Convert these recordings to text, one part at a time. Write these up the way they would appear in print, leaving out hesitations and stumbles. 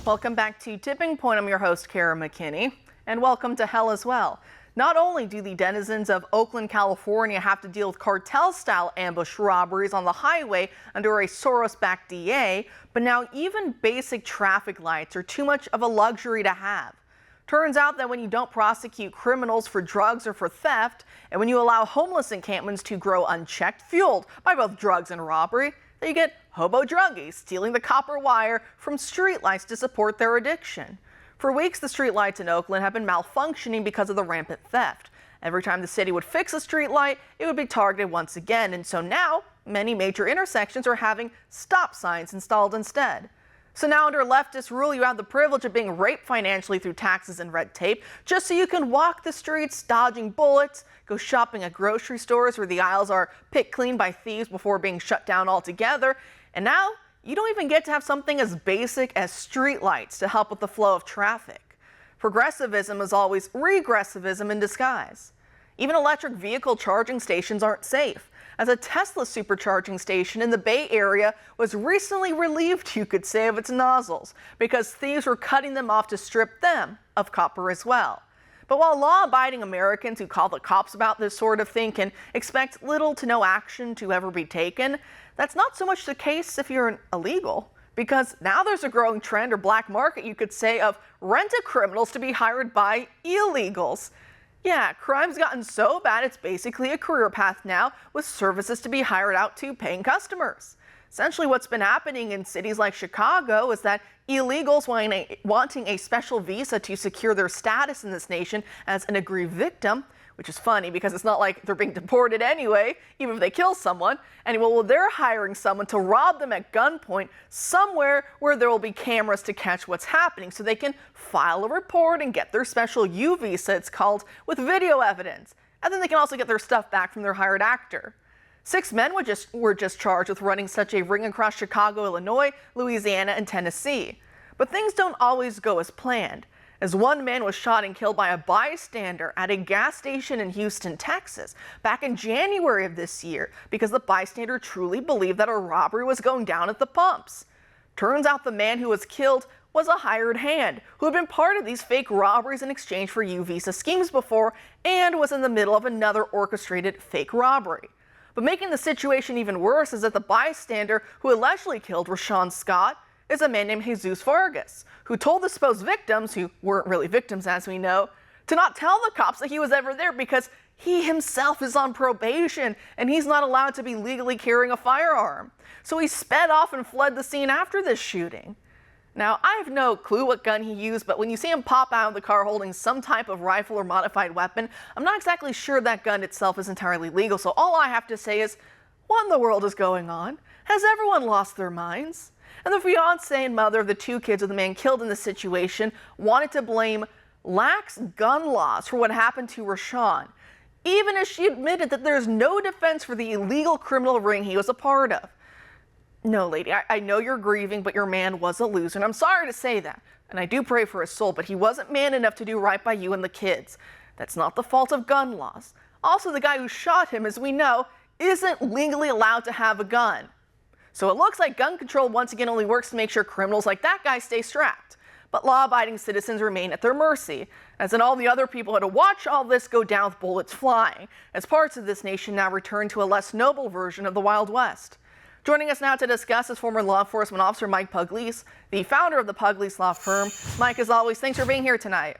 Welcome back to Tipping Point. I'm your host, Kara McKinney, and welcome to hell as well. Not only do the denizens of Oakland, California have to deal with cartel-style ambush robberies on the highway under a Soros-backed DA, but now even basic traffic lights are too much of a luxury to have. Turns out that when you don't prosecute criminals for drugs or for theft, and when you allow homeless encampments to grow unchecked, fueled by both drugs and robbery, that you get hobo druggies stealing the copper wire from streetlights to support their addiction. For weeks, the streetlights in Oakland have been malfunctioning because of the rampant theft. Every time the city would fix a streetlight, it would be targeted once again, and so now many major intersections are having stop signs installed instead. So now under leftist rule, you have the privilege of being raped financially through taxes and red tape, just so you can walk the streets dodging bullets, go shopping at grocery stores where the aisles are picked clean by thieves before being shut down altogether. And now you don't even get to have something as basic as streetlights to help with the flow of traffic. Progressivism is always regressivism in disguise. Even electric vehicle charging stations aren't safe, as a Tesla supercharging station in the Bay Area was recently relieved, you could say, of its nozzles because thieves were cutting them off to strip them of copper as well. But while law-abiding Americans who call the cops about this sort of thing can expect little to no action to ever be taken, that's not so much the case if you're an illegal, because now there's a growing trend or black market, you could say, of rent-a-criminals to be hired by illegals. Yeah, crime's gotten so bad it's basically a career path now, with services to be hired out to paying customers. Essentially what's been happening in cities like Chicago is that illegals wanting a special visa to secure their status in this nation as an aggrieved victim, which is funny because it's not like they're being deported anyway, even if they kill someone. Anyway, well, they're hiring someone to rob them at gunpoint somewhere where there will be cameras to catch what's happening so they can file a report and get their special U visa, it's called, with video evidence. And then they can also get their stuff back from their hired actor. 6 men were just charged with running such a ring across Chicago, Illinois, Louisiana, and Tennessee. But things don't always go as planned, as one man was shot and killed by a bystander at a gas station in Houston, Texas, back in January of this year, because the bystander truly believed that a robbery was going down at the pumps. Turns out the man who was killed was a hired hand who had been part of these fake robberies in exchange for U visa schemes before and was in the middle of another orchestrated fake robbery. But making the situation even worse is that the bystander who allegedly killed Rashawn Scott is a man named Jesus Vargas, who told the supposed victims, who weren't really victims as we know, to not tell the cops that he was ever there because he himself is on probation and he's not allowed to be legally carrying a firearm. So he sped off and fled the scene after this shooting. Now, I have no clue what gun he used, but when you see him pop out of the car holding some type of rifle or modified weapon, I'm not exactly sure that gun itself is entirely legal. So all I have to say is, what in the world is going on? Has everyone lost their minds? And the fiancée and mother of the 2 kids of the man killed in this situation wanted to blame lax gun laws for what happened to Rashawn, even as she admitted that there's no defense for the illegal criminal ring he was a part of. No, lady, I know you're grieving, but your man was a loser, and I'm sorry to say that. And I do pray for his soul, but he wasn't man enough to do right by you and the kids. That's not the fault of gun laws. Also, the guy who shot him, as we know, isn't legally allowed to have a gun. So it looks like gun control once again only works to make sure criminals like that guy stay strapped. But law-abiding citizens remain at their mercy, as in all the other people had to watch all this go down with bullets flying, as parts of this nation now return to a less noble version of the Wild West. Joining us now to discuss is former law enforcement officer Mike Pugliese, the founder of the Pugliese Law Firm. Mike, as always, thanks for being here tonight.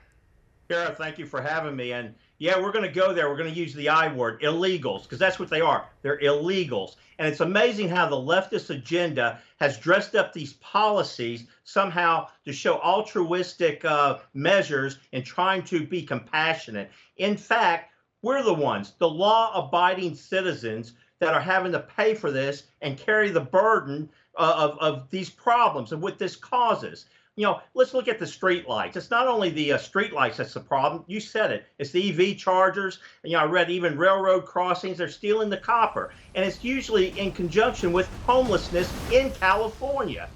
Kara, thank you for having me. And yeah, we're going to go there. We're going to use the I word, illegals, because that's what they are. They're illegals. And it's amazing how the leftist agenda has dressed up these policies somehow to show altruistic measures and trying to be compassionate. In fact, we're the ones, the law-abiding citizens, that are having to pay for this and carry the burden of these problems and what this causes. You know, let's look at the street lights. It's not only the street lights that's the problem. You said it. It's the EV chargers. And, you know, I read even railroad crossings. They're stealing the copper. And it's usually in conjunction with homelessness in California.